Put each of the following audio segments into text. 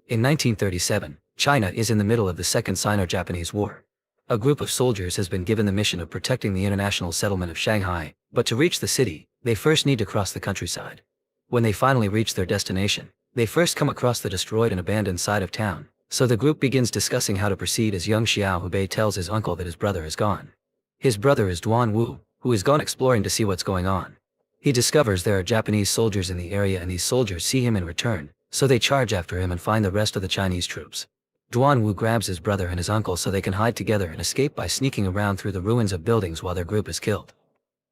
In 1937, China is in the middle of the Second Sino-Japanese War. A group of soldiers has been given the mission of protecting the international settlement of Shanghai, but to reach the city, they first need to cross the countryside. When they finally reach their destination, they first come across the destroyed and abandoned side of town, so the group begins discussing how to proceed as young Xiao Hubei tells his uncle that his brother is gone. His brother is Duan Wu, who has gone exploring to see what's going on. He discovers there are Japanese soldiers in the area and these soldiers see him in return, so they charge after him and find the rest of the Chinese troops. Duan Wu grabs his brother and his uncle so they can hide together and escape by sneaking around through the ruins of buildings while their group is killed.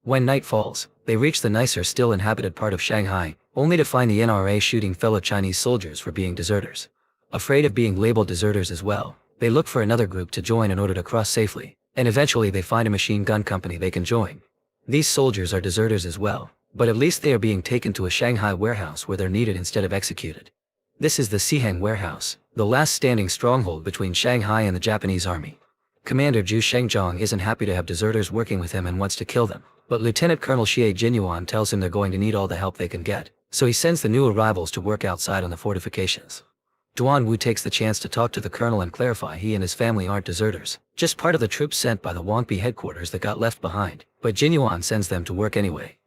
When night falls, they reach the nicer still inhabited part of Shanghai, only to find the NRA shooting fellow Chinese soldiers for being deserters. Afraid of being labeled deserters as well, they look for another group to join in order to cross safely, and eventually they find a machine gun company they can join. These soldiers are deserters as well, but at least they are being taken to a Shanghai warehouse where they're needed instead of executed. This is the Siheng warehouse, the last standing stronghold between Shanghai and the Japanese army. Commander Zhu Shengzhong isn't happy to have deserters working with him and wants to kill them, but Lieutenant Colonel Xie Jinyuan tells him they're going to need all the help they can get, so he sends the new arrivals to work outside on the fortifications. Duan Wu takes the chance to talk to the colonel and clarify he and his family aren't deserters, just part of the troops sent by the Wangpi headquarters that got left behind, but Jinyuan sends them to work anyway.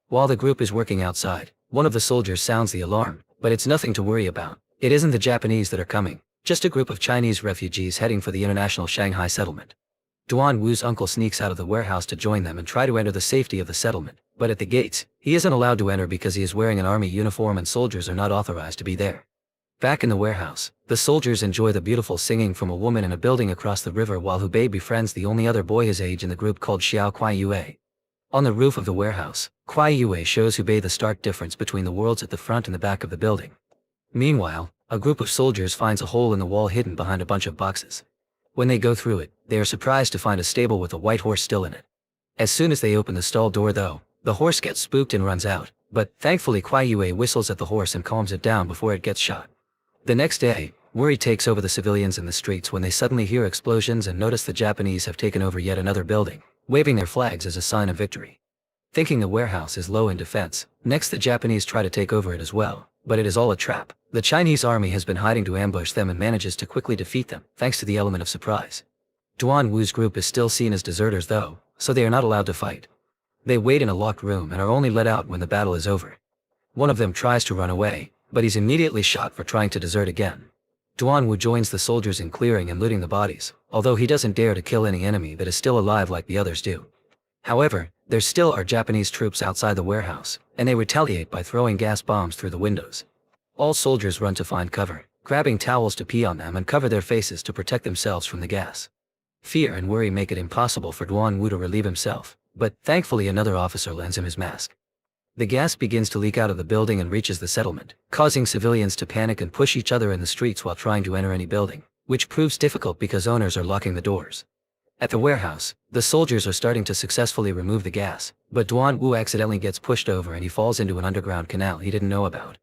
While the group is working outside, one of the soldiers sounds the alarm, but it's nothing to worry about. It isn't the Japanese that are coming, just a group of Chinese refugees heading for the international Shanghai settlement. Duan Wu's uncle sneaks out of the warehouse to join them and try to enter the safety of the settlement, but at the gates, he isn't allowed to enter because he is wearing an army uniform and soldiers are not authorized to be there. Back in the warehouse, the soldiers enjoy the beautiful singing from a woman in a building across the river while Hubei befriends the only other boy his age in the group called Xiao Kuai Yue. On the roof of the warehouse, Kuai Yue shows Hubei the stark difference between the worlds at the front and the back of the building. Meanwhile, a group of soldiers finds a hole in the wall hidden behind a bunch of boxes. When they go through it, they are surprised to find a stable with a white horse still in it. As soon as they open the stall door though, the horse gets spooked and runs out, but thankfully Kuai Yue whistles at the horse and calms it down before it gets shot. The next day, worry takes over the civilians in the streets when they suddenly hear explosions and notice the Japanese have taken over yet another building, waving their flags as a sign of victory. Thinking the warehouse is low in defense, next the Japanese try to take over it as well, but it is all a trap. The Chinese army has been hiding to ambush them and manages to quickly defeat them, thanks to the element of surprise. Duan Wu's group is still seen as deserters though, so they are not allowed to fight. They wait in a locked room and are only let out when the battle is over. One of them tries to run away, but he's immediately shot for trying to desert again. Duan Wu joins the soldiers in clearing and looting the bodies, although he doesn't dare to kill any enemy that is still alive like the others do. However, there still are Japanese troops outside the warehouse, and they retaliate by throwing gas bombs through the windows. All soldiers run to find cover, grabbing towels to pee on them and cover their faces to protect themselves from the gas. Fear and worry make it impossible for Duan Wu to relieve himself, but thankfully another officer lends him his mask. The gas begins to leak out of the building and reaches the settlement, causing civilians to panic and push each other in the streets while trying to enter any building, which proves difficult because owners are locking the doors. At the warehouse, the soldiers are starting to successfully remove the gas, but Duan Wu accidentally gets pushed over and he falls into an underground canal he didn't know about.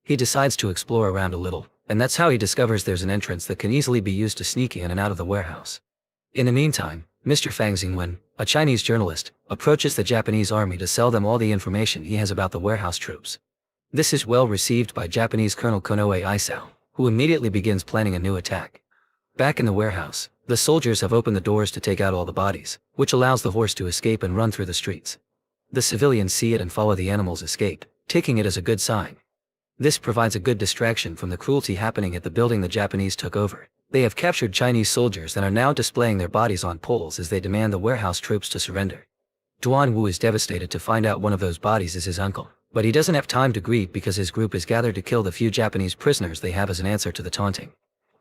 He decides to explore around a little, and that's how he discovers there's an entrance that can easily be used to sneak in and out of the warehouse. In the meantime, Mr. Fang Xingwen, a Chinese journalist, approaches the Japanese army to sell them all the information he has about the warehouse troops. This is well received by Japanese Colonel Konoe Isao, who immediately begins planning a new attack. Back in the warehouse, the soldiers have opened the doors to take out all the bodies, which allows the horse to escape and run through the streets. The civilians see it and follow the animal's escape, taking it as a good sign. This provides a good distraction from the cruelty happening at the building the Japanese took over. They have captured Chinese soldiers and are now displaying their bodies on poles as they demand the warehouse troops to surrender. Duan Wu is devastated to find out one of those bodies is his uncle, but he doesn't have time to grieve because his group is gathered to kill the few Japanese prisoners they have as an answer to the taunting.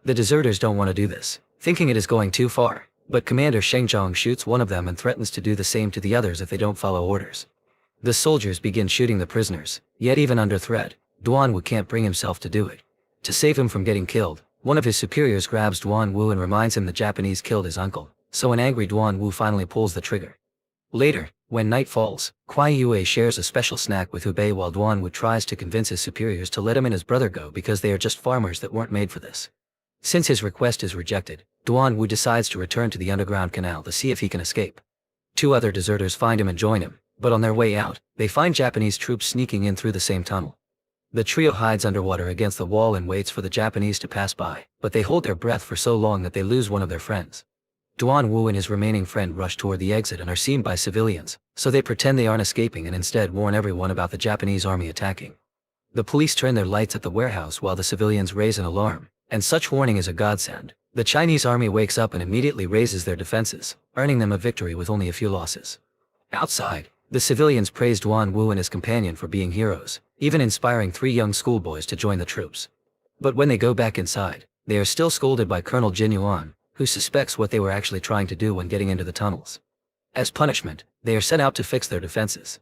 The deserters don't want to do this, thinking it is going too far, but Commander Shengzhong shoots one of them and threatens to do the same to the others if they don't follow orders. The soldiers begin shooting the prisoners, yet even under threat, Duan Wu can't bring himself to do it. To save him from getting killed, one of his superiors grabs Duan Wu and reminds him the Japanese killed his uncle, so an angry Duan Wu finally pulls the trigger. Later, when night falls, Kuai Yue shares a special snack with Hubei while Duan Wu tries to convince his superiors to let him and his brother go because they are just farmers that weren't made for this. Since his request is rejected, Duan Wu decides to return to the underground canal to see if he can escape. Two other deserters find him and join him, but on their way out, they find Japanese troops sneaking in through the same tunnel. The trio hides underwater against the wall and waits for the Japanese to pass by, but they hold their breath for so long that they lose one of their friends. Duan Wu and his remaining friend rush toward the exit and are seen by civilians, so they pretend they aren't escaping and instead warn everyone about the Japanese army attacking. The police turn their lights at the warehouse while the civilians raise an alarm, and such warning is a godsend. The Chinese army wakes up and immediately raises their defenses, earning them a victory with only a few losses. Outside, the civilians praise Duan Wu and his companion for being heroes, even inspiring 3 young schoolboys to join the troops. But when they go back inside, they are still scolded by Colonel Jin Yuan, who suspects what they were actually trying to do when getting into the tunnels. As punishment, they are sent out to fix their defenses.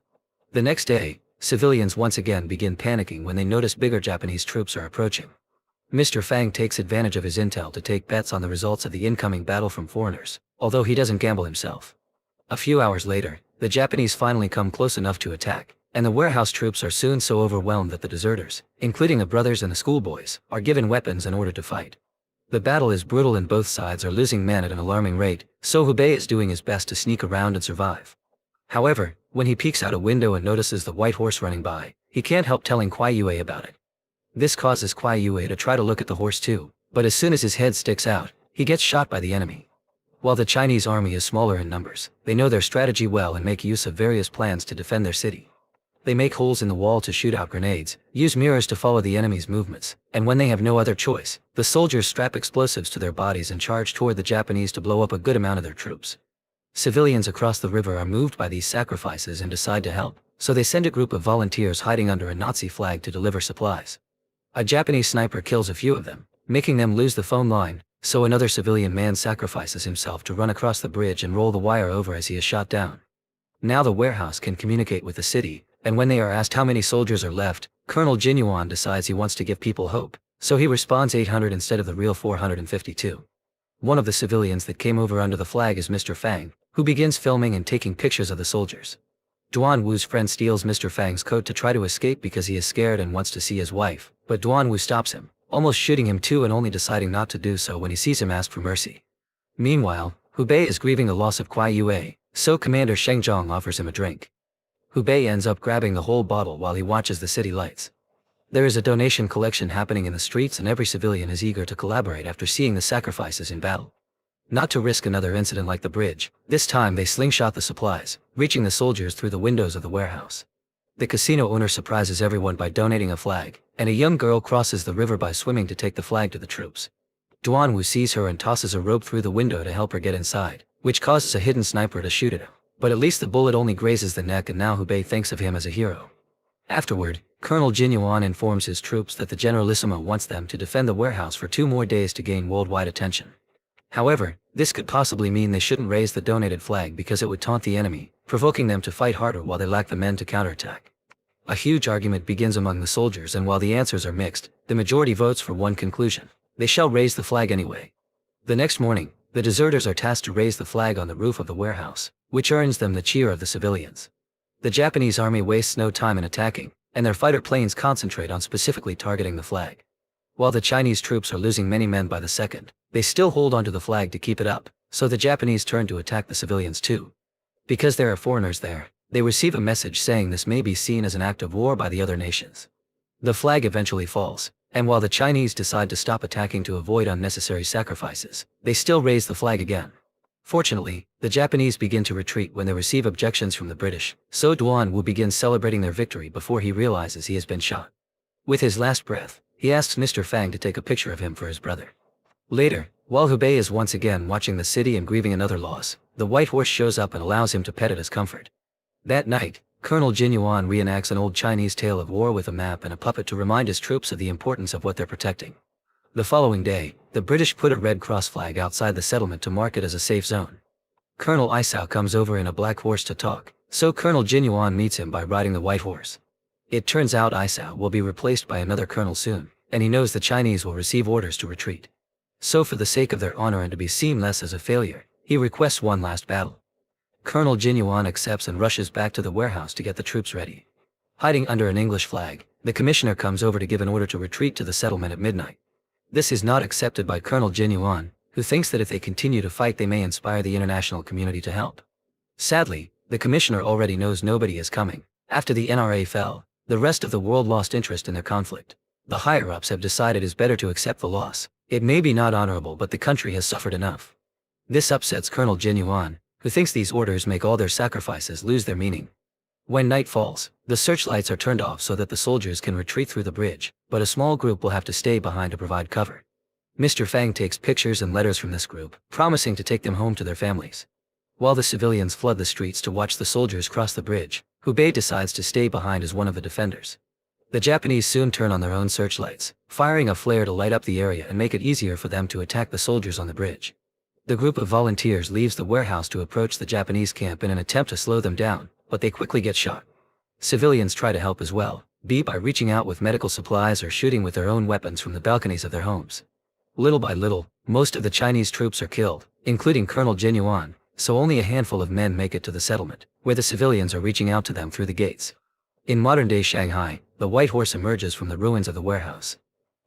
The next day, civilians once again begin panicking when they notice bigger Japanese troops are approaching. Mr. Fang takes advantage of his intel to take bets on the results of the incoming battle from foreigners, although he doesn't gamble himself. A few hours later, the Japanese finally come close enough to attack, and the warehouse troops are soon so overwhelmed that the deserters, including the brothers and the schoolboys, are given weapons in order to fight. The battle is brutal and both sides are losing men at an alarming rate, so Hubei is doing his best to sneak around and survive. However, when he peeks out a window and notices the white horse running by, he can't help telling Kuai Yue about it. This causes Kuai Yue to try to look at the horse too, but as soon as his head sticks out, he gets shot by the enemy. While the Chinese army is smaller in numbers, they know their strategy well and make use of various plans to defend their city. They make holes in the wall to shoot out grenades, use mirrors to follow the enemy's movements, and when they have no other choice, the soldiers strap explosives to their bodies and charge toward the Japanese to blow up a good amount of their troops. Civilians across the river are moved by these sacrifices and decide to help, so they send a group of volunteers hiding under a Nazi flag to deliver supplies. A Japanese sniper kills a few of them, making them lose the phone line, so another civilian man sacrifices himself to run across the bridge and roll the wire over as he is shot down. Now the warehouse can communicate with the city, and when they are asked how many soldiers are left, Colonel Jin Yuan decides he wants to give people hope, so he responds 800 instead of the real 452. One of the civilians that came over under the flag is Mr. Fang, who begins filming and taking pictures of the soldiers. Duan Wu's friend steals Mr. Fang's coat to try to escape because he is scared and wants to see his wife, but Duan Wu stops him, almost shooting him too and only deciding not to do so when he sees him ask for mercy. Meanwhile, Hubei is grieving the loss of Kuai Yue, so Commander Sheng Zhong offers him a drink. Hubei ends up grabbing the whole bottle while he watches the city lights. There is a donation collection happening in the streets and every civilian is eager to collaborate after seeing the sacrifices in battle. Not to risk another incident like the bridge, this time they slingshot the supplies, reaching the soldiers through the windows of the warehouse. The casino owner surprises everyone by donating a flag, and a young girl crosses the river by swimming to take the flag to the troops. Duan Wu sees her and tosses a rope through the window to help her get inside, which causes a hidden sniper to shoot at him. But at least the bullet only grazes the neck and now Hubei thinks of him as a hero. Afterward, Colonel Jin Yuan informs his troops that the Generalissimo wants them to defend the warehouse for 2 more days to gain worldwide attention. However, this could possibly mean they shouldn't raise the donated flag because it would taunt the enemy, provoking them to fight harder while they lack the men to counterattack. A huge argument begins among the soldiers and while the answers are mixed, the majority votes for one conclusion: they shall raise the flag anyway. The next morning, the deserters are tasked to raise the flag on the roof of the warehouse, which earns them the cheer of the civilians. The Japanese army wastes no time in attacking, and their fighter planes concentrate on specifically targeting the flag. While the Chinese troops are losing many men by the second, they still hold onto the flag to keep it up, so the Japanese turn to attack the civilians too. Because there are foreigners there, they receive a message saying this may be seen as an act of war by the other nations. The flag eventually falls, and while the Chinese decide to stop attacking to avoid unnecessary sacrifices, they still raise the flag again. Fortunately, the Japanese begin to retreat when they receive objections from the British, so Duan Wu begins celebrating their victory before he realizes he has been shot. With his last breath, he asks Mr. Fang to take a picture of him for his brother. Later, while Hubei is once again watching the city and grieving another loss, the white horse shows up and allows him to pet it as comfort. That night, Colonel Jin Yuan reenacts an old Chinese tale of war with a map and a puppet to remind his troops of the importance of what they're protecting. The following day, the British put a Red Cross flag outside the settlement to mark it as a safe zone. Colonel Isao comes over in a black horse to talk, so Colonel Jin Yuan meets him by riding the white horse. It turns out Isao will be replaced by another colonel soon, and he knows the Chinese will receive orders to retreat. So for the sake of their honor and to be seen less as a failure, he requests one last battle. Colonel Jin Yuan accepts and rushes back to the warehouse to get the troops ready. Hiding under an English flag, the commissioner comes over to give an order to retreat to the settlement at midnight. This is not accepted by Colonel Jin Yuan, who thinks that if they continue to fight they may inspire the international community to help. Sadly, the commissioner already knows nobody is coming. After the NRA fell, The rest of the world lost interest in their conflict. The higher-ups have decided it's better to accept the loss. It may be not honorable, but the country has suffered enough. This upsets Colonel Jin Yuan, who thinks these orders make all their sacrifices lose their meaning. When night falls, the searchlights are turned off so that the soldiers can retreat through the bridge, but a small group will have to stay behind to provide cover. Mr. Fang takes pictures and letters from this group, promising to take them home to their families. While the civilians flood the streets to watch the soldiers cross the bridge, Hubei decides to stay behind as one of the defenders. The Japanese soon turn on their own searchlights, firing a flare to light up the area and make it easier for them to attack the soldiers on the bridge. The group of volunteers leaves the warehouse to approach the Japanese camp in an attempt to slow them down, but they quickly get shot. Civilians try to help as well, be by reaching out with medical supplies or shooting with their own weapons from the balconies of their homes. Little by little, most of the Chinese troops are killed, including Colonel Jin Yuan, so only a handful of men make it to the settlement, where the civilians are reaching out to them through the gates. In modern-day Shanghai, the White Horse emerges from the ruins of the warehouse.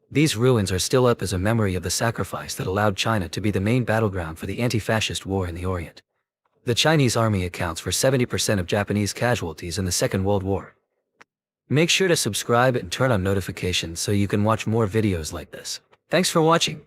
These ruins are still up as a memory of the sacrifice that allowed China to be the main battleground for the anti-fascist war in the Orient. The Chinese army accounts for 70% of Japanese casualties in the Second World War. Make sure to subscribe and turn on notifications so you can watch more videos like this. Thanks for watching.